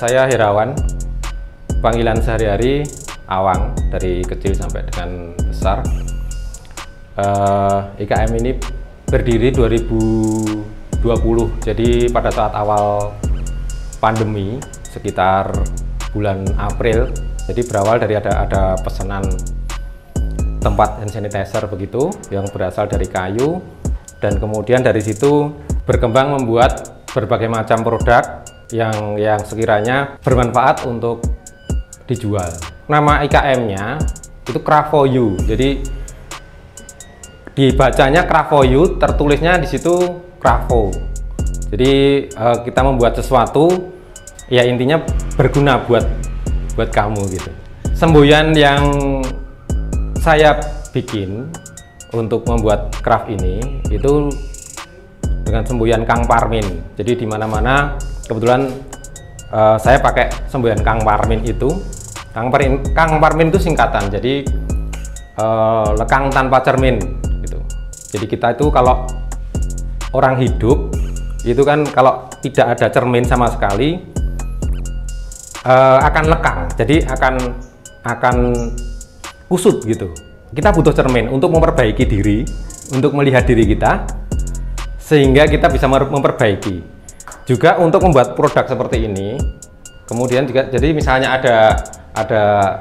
Saya Herawan, panggilan sehari-hari Awang, dari kecil sampai dengan besar. IKM ini berdiri 2020, jadi pada saat awal pandemi sekitar bulan April. Jadi berawal dari ada pesanan tempat hand sanitizer begitu yang berasal dari kayu, dan kemudian dari situ berkembang membuat berbagai macam produk yang sekiranya bermanfaat untuk dijual. Nama IKM-nya itu Craft for You. Jadi dibacanya Craft for You, tertulisnya di situ Craft. Jadi kita membuat sesuatu ya intinya berguna buat kamu gitu. Semboyan yang saya bikin untuk membuat craft ini itu dengan semboyan Kang Parmin. Jadi di mana-mana kebetulan saya pakai semboyan Kang Parmin itu. Kang Parmin itu singkatan, jadi lekang tanpa cermin gitu. Jadi kita itu kalau orang hidup itu kan kalau tidak ada cermin sama sekali akan lekang, jadi akan kusut gitu. Kita butuh cermin untuk memperbaiki diri, untuk melihat diri kita, sehingga kita bisa memperbaiki. Juga untuk membuat produk seperti ini, kemudian juga jadi misalnya ada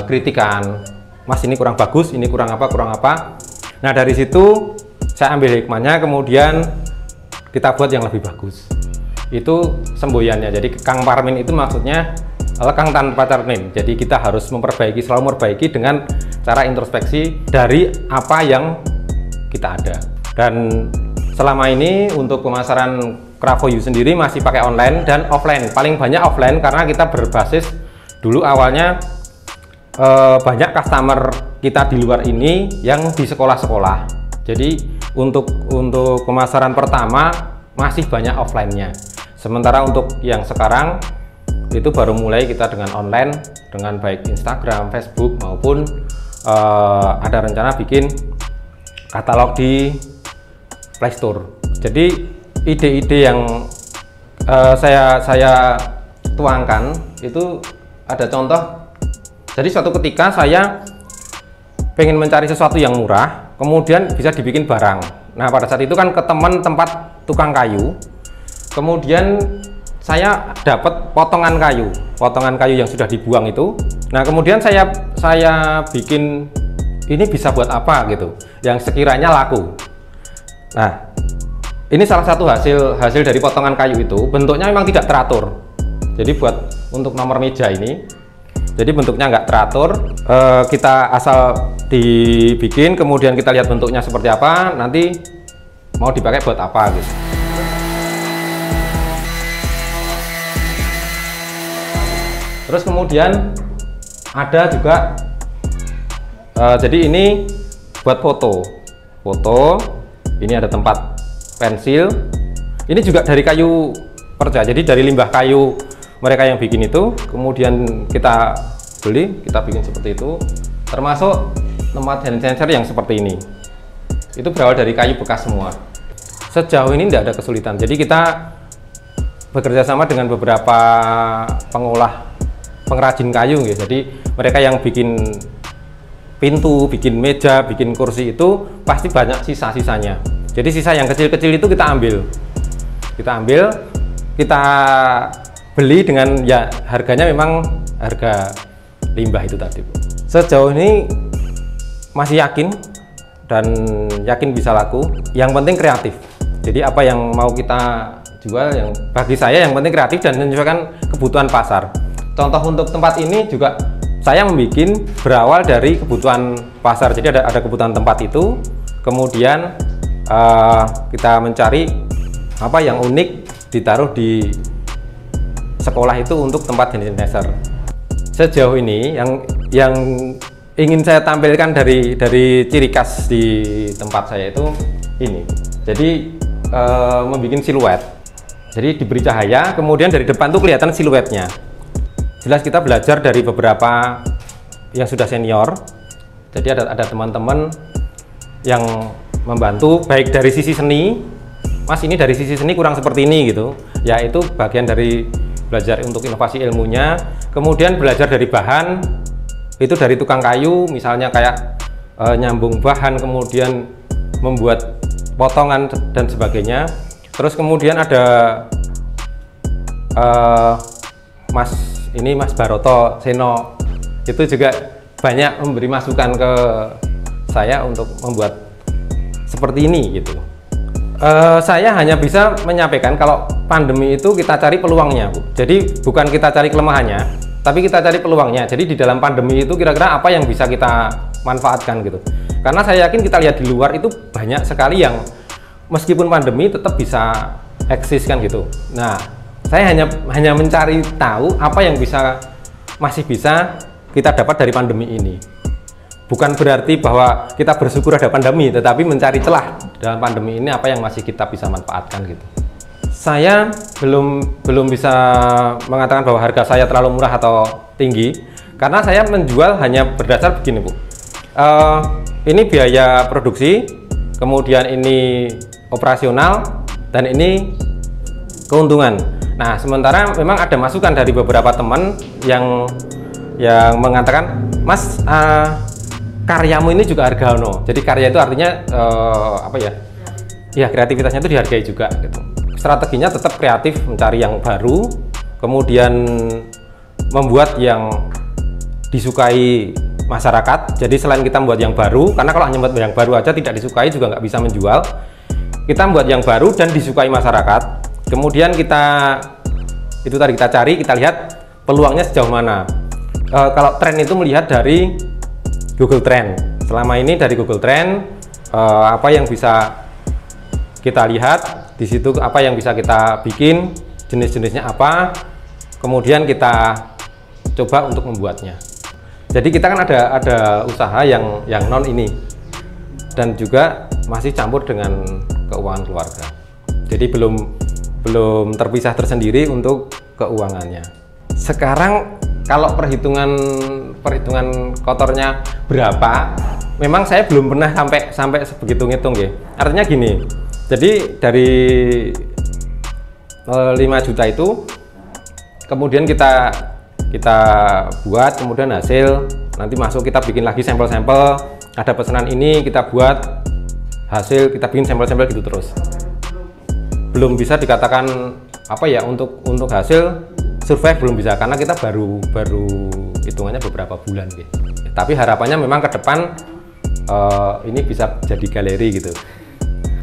kritikan, Mas ini kurang bagus, ini kurang apa. Nah dari situ saya ambil hikmahnya, kemudian kita buat yang lebih bagus. Itu semboyannya. Jadi Kang Parmin itu maksudnya lekang tanpa cermin. Jadi kita harus selalu memperbaiki dengan cara introspeksi dari apa yang kita ada. Dan selama ini untuk pemasaran Craft for You sendiri masih pakai online dan offline. Paling banyak offline karena kita berbasis dulu awalnya banyak customer kita di luar ini yang di sekolah-sekolah. Jadi untuk pemasaran pertama masih banyak offline-nya. Sementara untuk yang sekarang itu baru mulai kita dengan online, dengan baik Instagram, Facebook maupun ada rencana bikin katalog di Play Store. Jadi ide-ide yang saya tuangkan itu ada contoh. Jadi suatu ketika saya pengen mencari sesuatu yang murah, kemudian bisa dibikin barang. Nah pada saat itu kan ke tempat tukang kayu, kemudian saya dapat potongan kayu yang sudah dibuang itu. Nah kemudian saya bikin ini bisa buat apa gitu, yang sekiranya laku. Nah ini salah satu hasil dari potongan kayu itu, bentuknya memang tidak teratur. Jadi buat untuk nomor meja ini, jadi bentuknya nggak teratur, kita asal dibikin, kemudian kita lihat bentuknya seperti apa, nanti mau dipakai buat apa gitu. Terus kemudian ada juga, jadi ini buat foto, ini ada tempat pensil, ini juga dari kayu perca, jadi dari limbah kayu mereka yang bikin itu, kemudian kita beli, kita bikin seperti itu. Termasuk tempat hand sanitizer yang seperti ini, itu berawal dari kayu bekas semua. Sejauh ini tidak ada kesulitan, jadi kita bekerja sama dengan beberapa pengrajin kayu ya. Jadi mereka yang bikin pintu, bikin meja, bikin kursi itu pasti banyak sisa-sisanya. Jadi sisa yang kecil-kecil itu kita ambil, kita beli dengan ya harganya memang harga limbah itu tadi. Sejauh ini masih yakin bisa laku. Yang penting kreatif. Jadi apa yang mau kita jual, yang bagi saya yang penting kreatif dan menyesuaikan kebutuhan pasar. Contoh untuk tempat ini juga saya membuat berawal dari kebutuhan pasar. Jadi ada kebutuhan tempat itu, kemudian kita mencari apa yang unik ditaruh di sekolah itu untuk tempat hand sanitizer. Sejauh ini yang ingin saya tampilkan dari ciri khas di tempat saya itu ini. Jadi membuat siluet. Jadi diberi cahaya, kemudian dari depan tuh kelihatan siluetnya. Jelas kita belajar dari beberapa yang sudah senior. Jadi ada teman-teman yang membantu baik dari sisi seni, Mas ini dari sisi seni kurang seperti ini gitu. Ya itu bagian dari belajar untuk inovasi ilmunya, kemudian belajar dari bahan, itu dari tukang kayu, misalnya kayak nyambung bahan, kemudian membuat potongan dan sebagainya. Terus kemudian ada Mas Baroto Seno, itu juga banyak memberi masukan ke saya untuk membuat seperti ini gitu. Saya hanya bisa menyampaikan kalau pandemi itu kita cari peluangnya, Bu. Jadi bukan kita cari kelemahannya, tapi kita cari peluangnya. Jadi di dalam pandemi itu kira-kira apa yang bisa kita manfaatkan gitu. Karena saya yakin kita lihat di luar itu banyak sekali yang meskipun pandemi tetap bisa eksis kan gitu. Nah, saya hanya mencari tahu apa yang masih bisa kita dapat dari pandemi ini. Bukan berarti bahwa kita bersyukur ada pandemi, tetapi mencari celah dalam pandemi ini apa yang masih kita bisa manfaatkan gitu. Saya belum bisa mengatakan bahwa harga saya terlalu murah atau tinggi, karena saya menjual hanya berdasar begini, Bu. Ini biaya produksi, kemudian ini operasional, dan ini keuntungan. Nah, sementara memang ada masukan dari beberapa teman yang mengatakan, Mas, karyamu ini juga hargano. Jadi karya itu artinya kreativitasnya itu dihargai juga gitu. Strateginya tetap kreatif, mencari yang baru, kemudian membuat yang disukai masyarakat. Jadi selain kita membuat yang baru, karena kalau hanya membuat yang baru aja tidak disukai juga nggak bisa menjual. Kita membuat yang baru dan disukai masyarakat. Kemudian kita cari, kita lihat peluangnya sejauh mana. Kalau tren itu melihat dari Google Trend. Selama ini dari Google Trend, apa yang bisa kita lihat di situ, apa yang bisa kita bikin, jenis-jenisnya apa, kemudian kita coba untuk membuatnya. Jadi kita kan ada usaha yang non ini, dan juga masih campur dengan keuangan keluarga. Jadi belum terpisah tersendiri untuk keuangannya. Sekarang kalau perhitungan kotornya berapa, memang saya belum pernah sampai sebegitu ngitung ya. Artinya gini, jadi dari 5 juta itu kemudian kita buat, kemudian hasil nanti masuk, kita bikin lagi sampel-sampel, ada pesanan ini kita buat, hasil kita bikin sampel-sampel gitu terus. Belum bisa dikatakan untuk hasil survive, belum bisa, karena kita baru hitungannya beberapa bulan gitu. Tapi harapannya memang ke depan ini bisa jadi galeri gitu.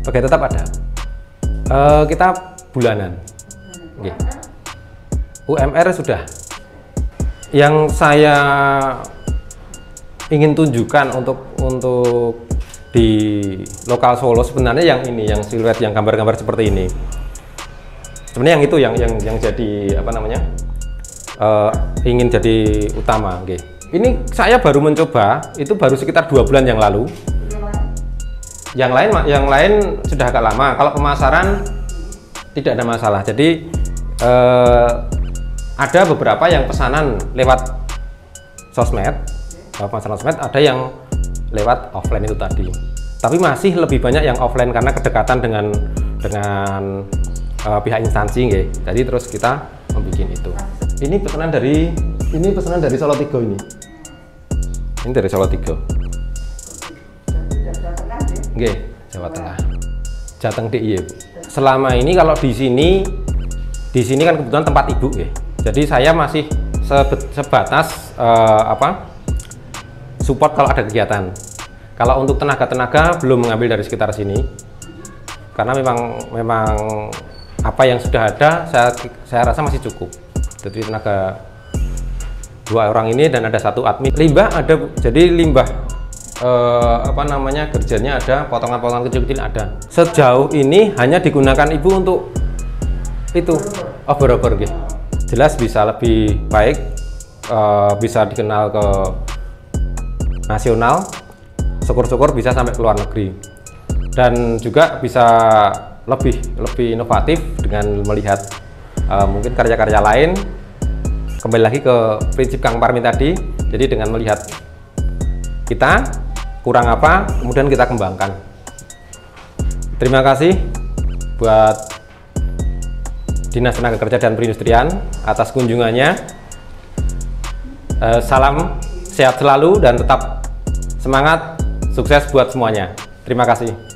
Oke, tetap ada. Kita bulanan. Oke. UMR sudah. Yang saya ingin tunjukkan untuk di lokal Solo sebenarnya yang ini, yang siluet, yang gambar-gambar seperti ini. Sebenarnya yang jadi ingin jadi utama. Okay. Ini saya baru mencoba, itu baru sekitar 2 bulan yang lalu. Yang lain sudah agak lama. Kalau pemasaran tidak ada masalah. Jadi ada beberapa yang pesanan lewat sosmed, ada yang lewat offline itu tadi. Tapi masih lebih banyak yang offline karena kedekatan dengan pihak instansi, nggih. Jadi terus kita membuat itu. Ini pesanan dari Solo 3 ini. Ini dari Solo 3. Nggih, Jawa Tengah. Jateng DIY, Bu. Selama ini kalau di sini kan kebetulan tempat Ibu, nggih. Jadi saya masih sebatas support kalau ada kegiatan. Kalau untuk tenaga belum mengambil dari sekitar sini. Karena memang apa yang sudah ada saya rasa masih cukup. Jadi tenaga 2 orang ini dan ada 1 admin. Limbah ada, Bu. Jadi limbah kerjanya ada, potongan-potongan kecil-kecil ada. Sejauh ini hanya digunakan Ibu untuk itu obor-obor gitu. Jelas bisa lebih baik, bisa dikenal ke nasional, syukur-syukur bisa sampai ke luar negeri, dan juga bisa lebih inovatif dengan melihat mungkin karya-karya lain. Kembali lagi ke prinsip Kang Parmi tadi, jadi dengan melihat kita kurang apa, kemudian kita kembangkan. Terima kasih buat Dinas Tenaga Kerja dan Perindustrian atas kunjungannya. Salam sehat selalu dan tetap semangat, sukses buat semuanya. Terima kasih.